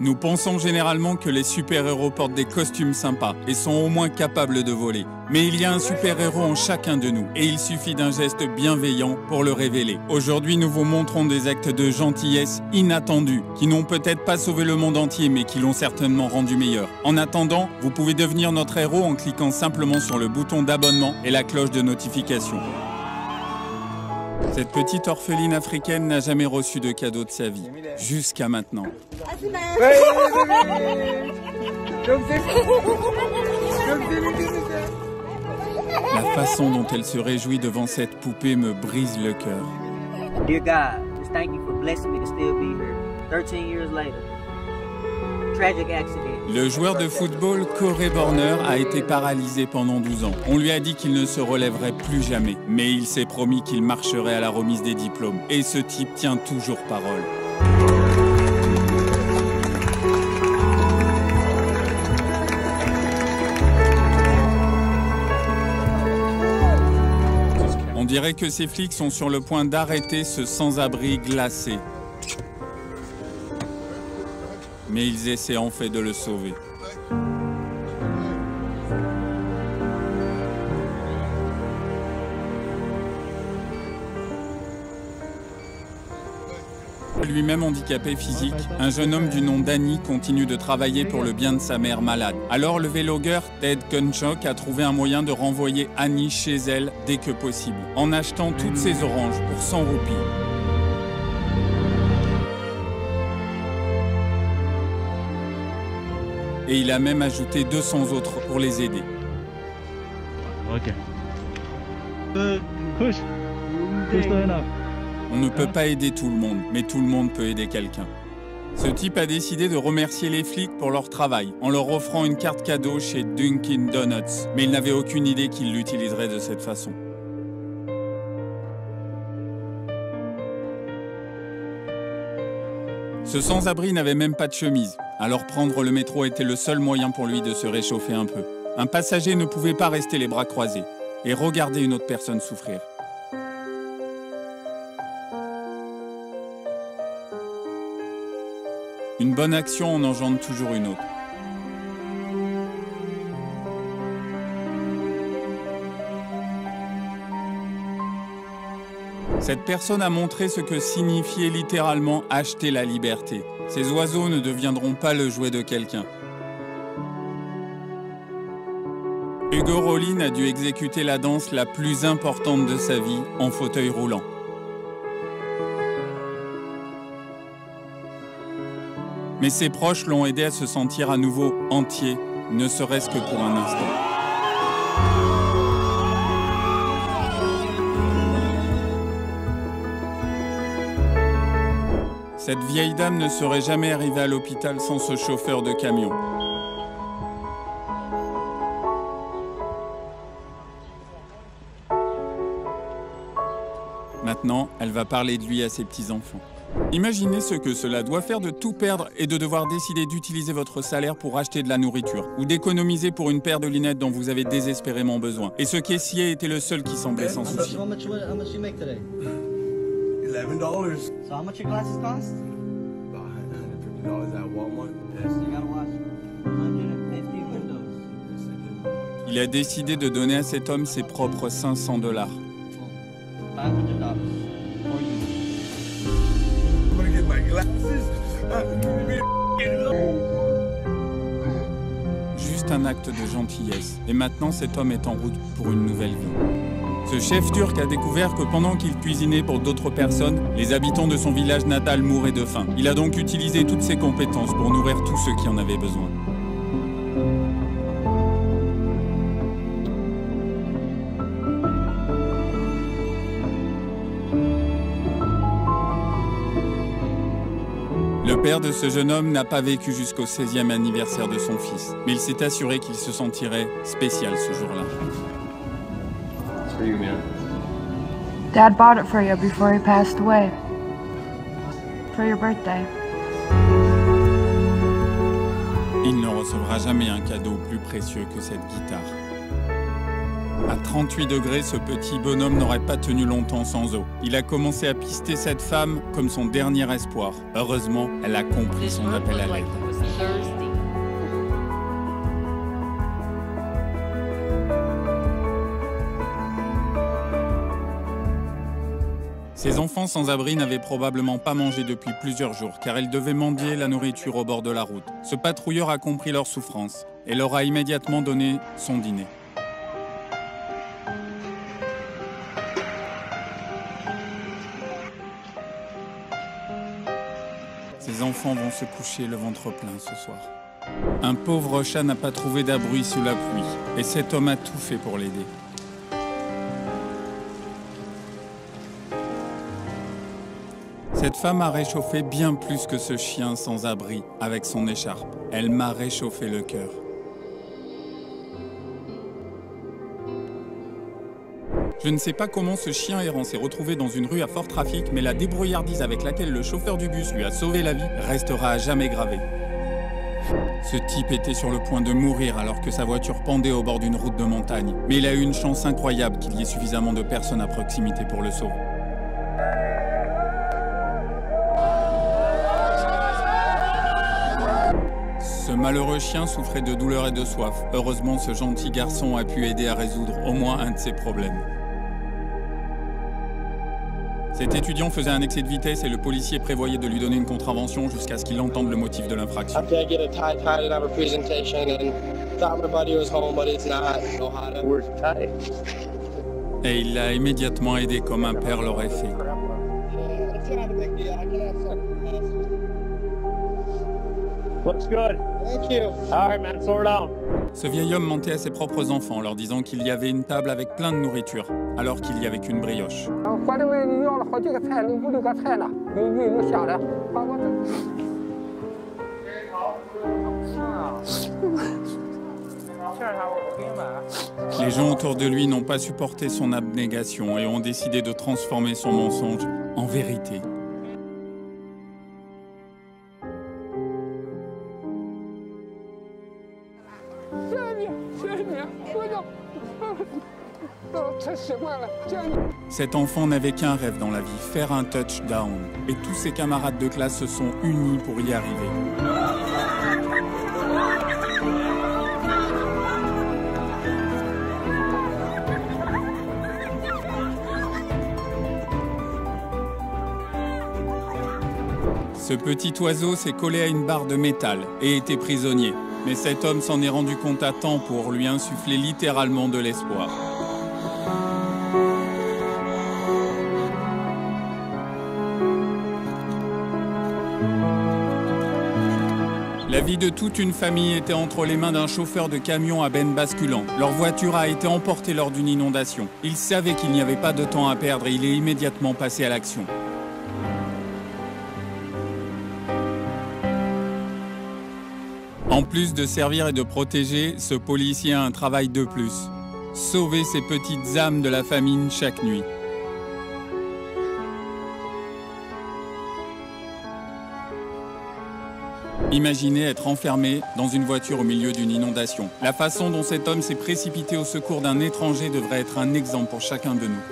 Nous pensons généralement que les super-héros portent des costumes sympas et sont au moins capables de voler. Mais il y a un super-héros en chacun de nous et il suffit d'un geste bienveillant pour le révéler. Aujourd'hui, nous vous montrons des actes de gentillesse inattendus qui n'ont peut-être pas sauvé le monde entier mais qui l'ont certainement rendu meilleur. En attendant, vous pouvez devenir notre héros en cliquant simplement sur le bouton d'abonnement et la cloche de notification. Cette petite orpheline africaine n'a jamais reçu de cadeau de sa vie, jusqu'à maintenant. La façon dont elle se réjouit devant cette poupée me brise le cœur. Dear God, just thank you for blessing me to still be here. 13 years later. Tragic accident. Le joueur de football Corey Borner a été paralysé pendant 12 ans. On lui a dit qu'il ne se relèverait plus jamais, mais il s'est promis qu'il marcherait à la remise des diplômes. Et ce type tient toujours parole. On dirait que ces flics sont sur le point d'arrêter ce sans-abri glacé. Mais ils essaient en fait de le sauver. Lui-même handicapé physique, un jeune homme du nom d'Annie continue de travailler pour le bien de sa mère malade. Alors le vélogueur Ted Gunchok a trouvé un moyen de renvoyer Annie chez elle dès que possible, en achetant toutes ses oranges pour 100 roupies. Et il a même ajouté 200 autres pour les aider. Ok. Push. On ne peut pas aider tout le monde, mais tout le monde peut aider quelqu'un. Ce type a décidé de remercier les flics pour leur travail, en leur offrant une carte cadeau chez Dunkin' Donuts. Mais il n'avait aucune idée qu'il l'utiliserait de cette façon. Ce sans-abri n'avait même pas de chemise. Alors prendre le métro était le seul moyen pour lui de se réchauffer un peu. Un passager ne pouvait pas rester les bras croisés et regarder une autre personne souffrir. Une bonne action en engendre toujours une autre. Cette personne a montré ce que signifiait littéralement acheter la liberté. Ces oiseaux ne deviendront pas le jouet de quelqu'un. Hugo Rollin a dû exécuter la danse la plus importante de sa vie en fauteuil roulant. Mais ses proches l'ont aidé à se sentir à nouveau entier, ne serait-ce que pour un instant. Cette vieille dame ne serait jamais arrivée à l'hôpital sans ce chauffeur de camion. Maintenant, elle va parler de lui à ses petits-enfants. Imaginez ce que cela doit faire de tout perdre et de devoir décider d'utiliser votre salaire pour acheter de la nourriture ou d'économiser pour une paire de lunettes dont vous avez désespérément besoin. Et ce caissier était le seul qui semblait s'en soucier. How much you make today? $11. So how much your glasses cost? About $150 at Walmart. You gotta watch 150 windows. Il a décidé de donner à cet homme ses propres $500. $500 for you. I'm gonna get my glasses. Juste un acte de gentillesse. Et maintenant, cet homme est en route pour une nouvelle vie. Ce chef turc a découvert que pendant qu'il cuisinait pour d'autres personnes, les habitants de son village natal mouraient de faim. Il a donc utilisé toutes ses compétences pour nourrir tous ceux qui en avaient besoin. Le père de ce jeune homme n'a pas vécu jusqu'au 16e anniversaire de son fils, mais il s'est assuré qu'il se sentirait spécial ce jour-là. Dad bought it for you before he passed away. For your birthday. Il ne recevra jamais un cadeau plus précieux que cette guitare. À 38 degrés, ce petit bonhomme n'aurait pas tenu longtemps sans eau. Il a commencé à pister cette femme comme son dernier espoir. Heureusement, elle a compris son appel à l'aide. Ces enfants sans abri n'avaient probablement pas mangé depuis plusieurs jours, car ils devaient mendier la nourriture au bord de la route. Ce patrouilleur a compris leur souffrance et leur a immédiatement donné son dîner. Ces enfants vont se coucher le ventre plein ce soir. Un pauvre chat n'a pas trouvé d'abri sous la pluie, et cet homme a tout fait pour l'aider. Cette femme a réchauffé bien plus que ce chien sans abri avec son écharpe. Elle m'a réchauffé le cœur. Je ne sais pas comment ce chien errant s'est retrouvé dans une rue à fort trafic, mais la débrouillardise avec laquelle le chauffeur du bus lui a sauvé la vie restera à jamais gravée. Ce type était sur le point de mourir alors que sa voiture pendait au bord d'une route de montagne. Mais il a eu une chance incroyable qu'il y ait suffisamment de personnes à proximité pour le sauver. Ce malheureux chien souffrait de douleur et de soif. Heureusement, ce gentil garçon a pu aider à résoudre au moins un de ses problèmes. Cet étudiant faisait un excès de vitesse et le policier prévoyait de lui donner une contravention jusqu'à ce qu'il entende le motif de l'infraction. Et il l'a immédiatement aidé comme un père l'aurait fait. Looks good. Thank you. All right, man, slow down. Ce vieil homme mentait à ses propres enfants, leur disant qu'il y avait une table avec plein de nourriture, alors qu'il n'y avait qu'une brioche. Les gens autour de lui n'ont pas supporté son abnégation et ont décidé de transformer son mensonge en vérité. Cet enfant n'avait qu'un rêve dans la vie, faire un touchdown. Et tous ses camarades de classe se sont unis pour y arriver. Ce petit oiseau s'est collé à une barre de métal et était prisonnier. Mais cet homme s'en est rendu compte à temps pour lui insuffler littéralement de l'espoir. La vie de toute une famille était entre les mains d'un chauffeur de camion à benne basculant. Leur voiture a été emportée lors d'une inondation. Il savait qu'il n'y avait pas de temps à perdre et il est immédiatement passé à l'action. En plus de servir et de protéger, ce policier a un travail de plus. Sauver ces petites âmes de la famine chaque nuit. Imaginez être enfermé dans une voiture au milieu d'une inondation. La façon dont cet homme s'est précipité au secours d'un étranger devrait être un exemple pour chacun de nous.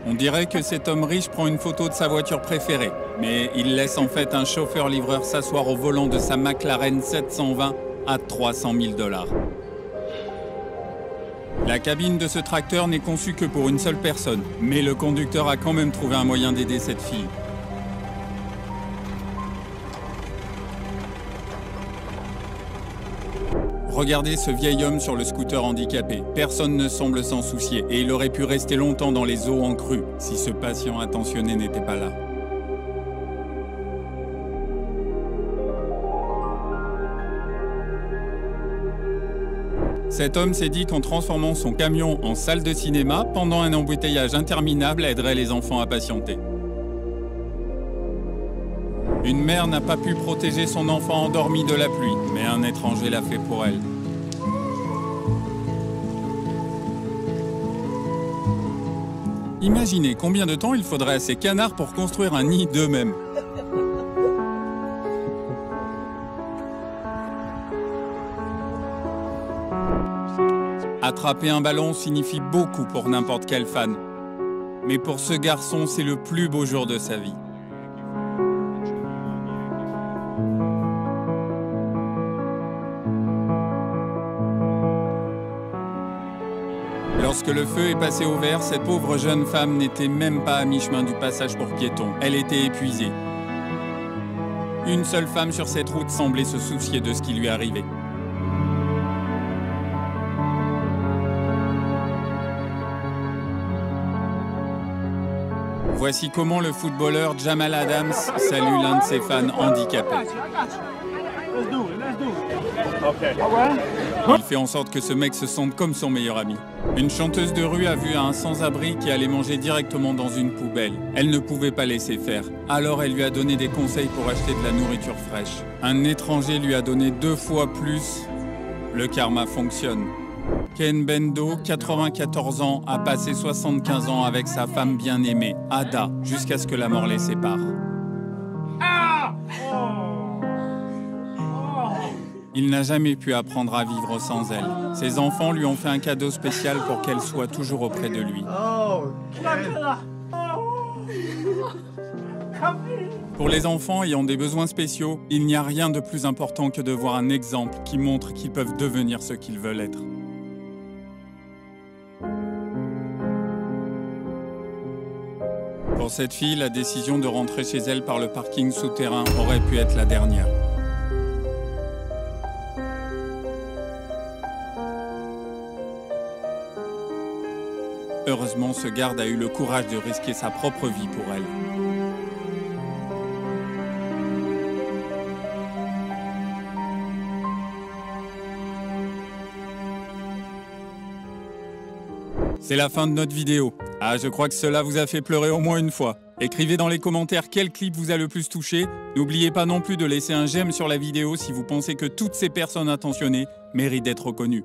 On dirait que cet homme riche prend une photo de sa voiture préférée, mais il laisse en fait un chauffeur-livreur s'asseoir au volant de sa McLaren 720 à 300 000 $. La cabine de ce tracteur n'est conçue que pour une seule personne, mais le conducteur a quand même trouvé un moyen d'aider cette fille. Regardez ce vieil homme sur le scooter handicapé. Personne ne semble s'en soucier et il aurait pu rester longtemps dans les eaux en crue si ce patient attentionné n'était pas là. Cet homme s'est dit qu'en transformant son camion en salle de cinéma, pendant un embouteillage interminable, aiderait les enfants à patienter. Une mère n'a pas pu protéger son enfant endormi de la pluie, mais un étranger l'a fait pour elle. Imaginez combien de temps il faudrait à ces canards pour construire un nid d'eux-mêmes. Attraper un ballon signifie beaucoup pour n'importe quel fan. Mais pour ce garçon, c'est le plus beau jour de sa vie. Lorsque le feu est passé au vert, cette pauvre jeune femme n'était même pas à mi-chemin du passage pour piétons. Elle était épuisée. Une seule femme sur cette route semblait se soucier de ce qui lui arrivait. Voici comment le footballeur Jamal Adams salue l'un de ses fans handicapés. Il fait en sorte que ce mec se sente comme son meilleur ami. Une chanteuse de rue a vu un sans-abri qui allait manger directement dans une poubelle. Elle ne pouvait pas laisser faire. Alors elle lui a donné des conseils pour acheter de la nourriture fraîche. Un étranger lui a donné 2 fois plus. Le karma fonctionne. Ken Bendo, 94 ans, a passé 75 ans avec sa femme bien-aimée, Ada, jusqu'à ce que la mort les sépare. Il n'a jamais pu apprendre à vivre sans elle. Ses enfants lui ont fait un cadeau spécial pour qu'elle soit toujours auprès de lui. Pour les enfants ayant des besoins spéciaux, il n'y a rien de plus important que de voir un exemple qui montre qu'ils peuvent devenir ce qu'ils veulent être. Pour cette fille, la décision de rentrer chez elle par le parking souterrain aurait pu être la dernière. Heureusement, ce garde a eu le courage de risquer sa propre vie pour elle. C'est la fin de notre vidéo. Ah, je crois que cela vous a fait pleurer au moins une fois. Écrivez dans les commentaires quel clip vous a le plus touché. N'oubliez pas non plus de laisser un j'aime sur la vidéo si vous pensez que toutes ces personnes intentionnées méritent d'être reconnues.